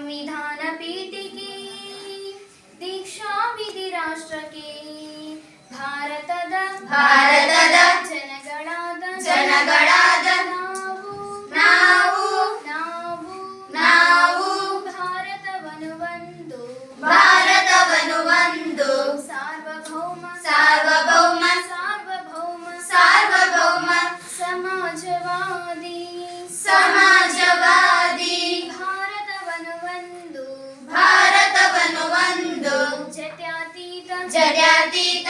ಸಂವಿಧಾನ ಪೀಠಿಕೆ ದೀಕ್ಷಾ ವಿಧಿ ರಾಷ್ಟ್ರಕ್ಕೆ ಭಾರತದ ಜನಗಳಾದ ನಾವು ಭಾರತವನ್ನು ಒಂದು ಸಾರ್ವಭೌಮ ಸಮಾಜವಾದಿ ಭಾರತವನ್ನು ಒಂದು ಜಾತ್ಯತೀತ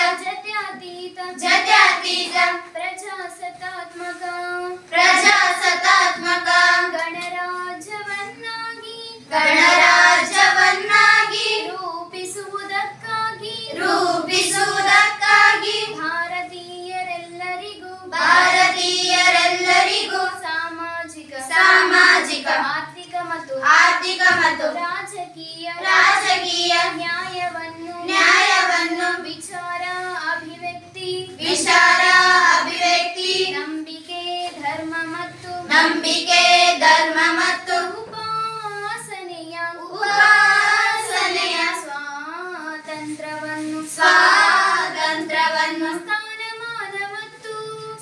ಪ್ರಜಾಸತ್ತಾತ್ಮಕ ಗಣರಾಜ್ಯವನ್ನಾಗಿ ರೂಪಿಸುವುದಕ್ಕಾಗಿ ಭಾರತೀಯರೆಲ್ಲರಿಗೂ ಸಾಮಾಜಿಕ ಆರ್ಥಿಕ ಮತ್ತು ರಾಜಕೀಯ ನ್ಯಾಯವನ್ನು ವಿಚಾರ ಅಭಿವ್ಯಕ್ತಿ ನಂಬಿಕೆ ಧರ್ಮ ಮತ್ತು ಉಪಾಸನೆಯ ಸ್ವಾತಂತ್ರ್ಯವನ್ನು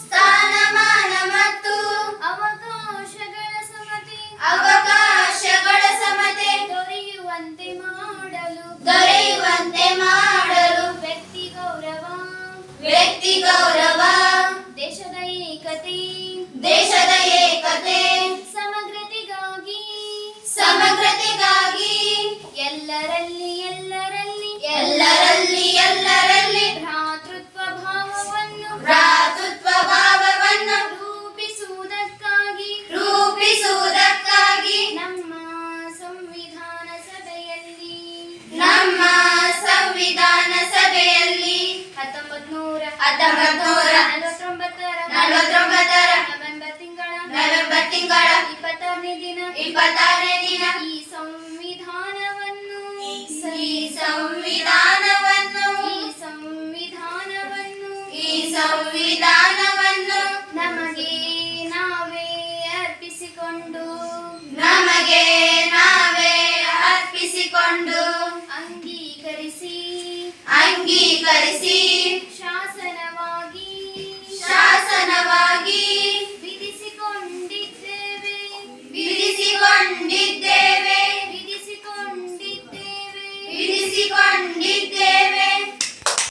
ಸ್ಥಾನಮಾನ ಮತ್ತು ಅವಕಾಶಗಳ ಸಮತೆ ದೊರೆಯುವಂತೆ ಮಾಡಲು ವ್ಯಕ್ತಿ ಗೌರವ ದೇಶದ ಏಕತೆ ಸಮಗ್ರತೆಗಾಗಿ ಎಲ್ಲರಲ್ಲಿ ಭ್ರಾತೃತ್ವ ಭಾವವನ್ನು ರೂಪಿಸುವುದಕ್ಕಾಗಿ ನಮ್ಮ ಸಂವಿಧಾನ ಸಭೆಯಲ್ಲಿ 1949 ನವೆಂಬರ್ ತಿಂಗಳ 26ನೇ ದಿನ ಈ ಸಂವಿಧಾನವನ್ನು ನಮಗೆ ನಾವೇ ಅರ್ಪಿಸಿಕೊಂಡು ಅಂಗೀಕರಿಸಿ